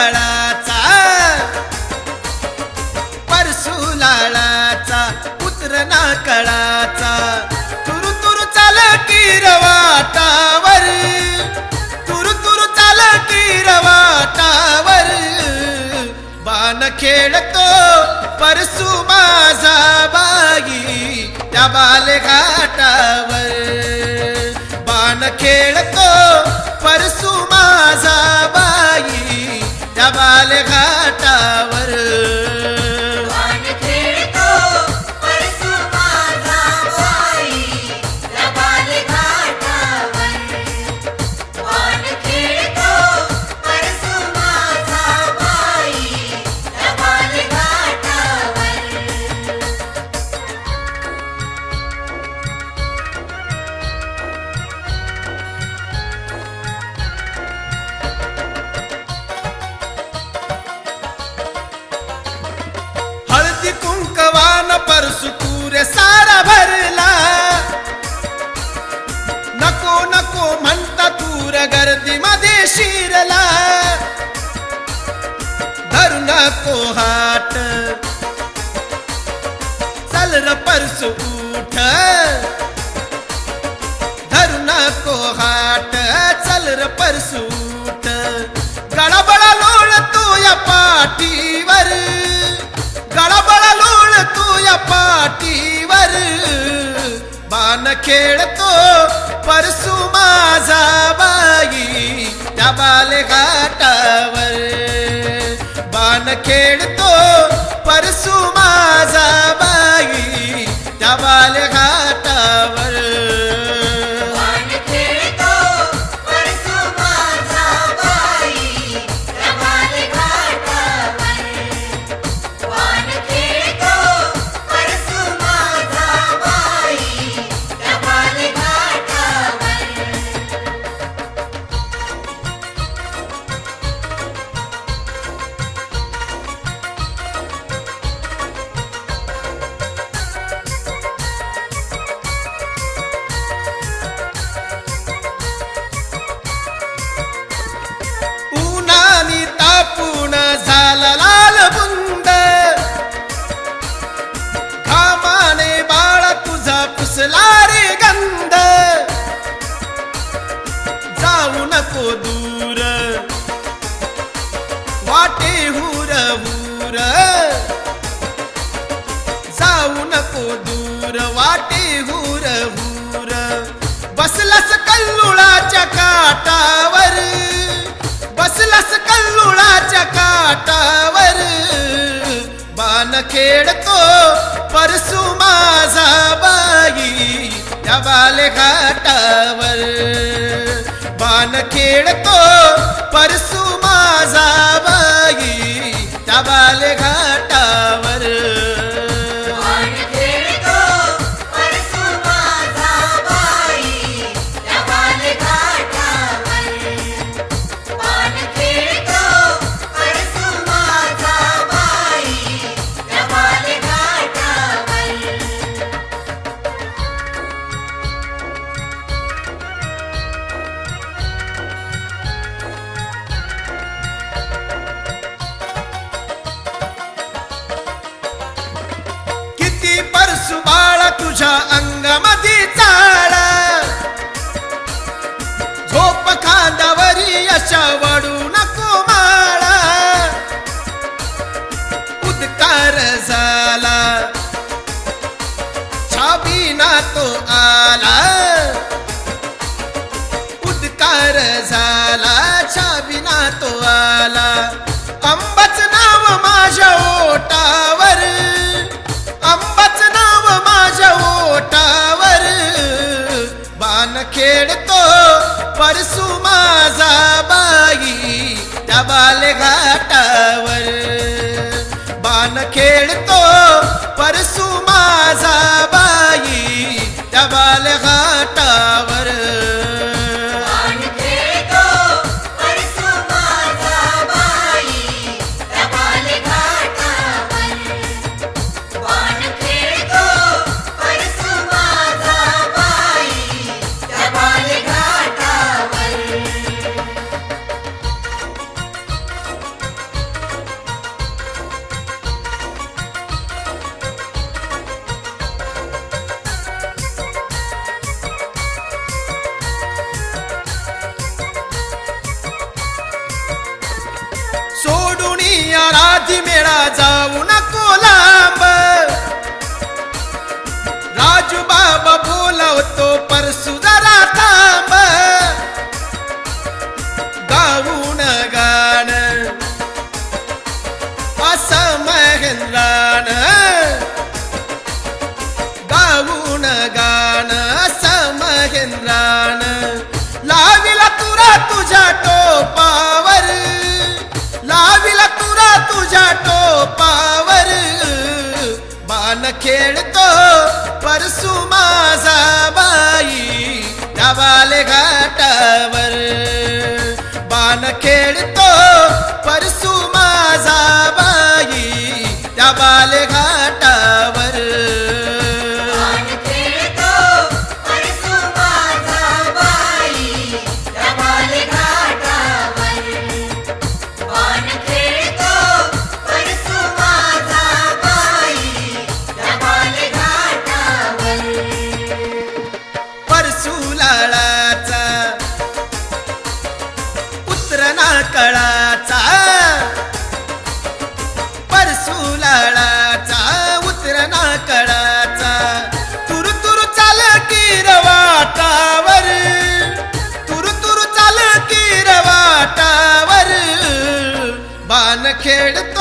कळाचा परसुलाळाचा उतरना कळाचा तुरु तुरु चाल किरवाटावर तुरु तुरु चाल किरवाटावर बाण खेळतो परसू माझा बाई त्या बालेघाटावर बाण खेळतो परसू माझा बाई त्या बालेघाटावर परसुपुरे सारा भरला नको नको म्हणता तूर गर्दी मध्ये शिरला धरू नको हाट चल र परसू उठ धरू नको हाट चल र परसू उठ गळाबळा लोळ तू या पाठीवर गळाबळा लोळ तू या पाठीवर बाण खेळतो परसू माझा बाई त्या बालेघाटावर बाण खेळतो परसू माझा बाई त्या बालेघाटावर तापून झाला लाल बुंद घामाने बाळा तुझा पुसला रे गंध जाऊ नको दूर वाटे हुर हुर जाऊ नको दूर वाटे हुर हुर बसलास कल्लुळाच्या काटावर बसलास कल्लुळाच्या काटावर बाण खेळतो परसू माझा बाई त्या बालेघाटावर बाण खेळतो परसू माझा बाई त्या बालेघाटावर परसू बाळा तुझ्या अंगामध्ये चाळा झोप खांद्यावरी अशा वडू नको माळा उद्कार झाला छाबीना तो आला उद्कार झाला छाबीना तो आला अंबाच नाव माझ्या ओटावर अंबाच नाव माझ्या ओटावर बाण खेळतो परसू माझा बाई त्या बालेघाटावर बाण खेळतो परसू माझा बाई त्या बालेघाटावर जरा जाऊ नको लांब, राजू बाबा बोलवतो परसू जरा थांब. गाऊन गाणं असं महेंद्रानं, गाऊन गाणं असं महेंद्रानं. लाविला तुरा तुझ्या टोपावर, लाविला तुरा तुझ्या टोपावर. बाण खेळतो परसू माझा बाई त्या बाले घाटावर. बाण खेळतो परसू माझा बाई त्या बाले घाटावर. परसुलाळाचा उतरना कळाचा, परसुलाळाचा उतरना कळाचा. तुरु तुरु चाल किरवाटावर, तुरु तुरु चाल किरवाटावर. बाण खेळतो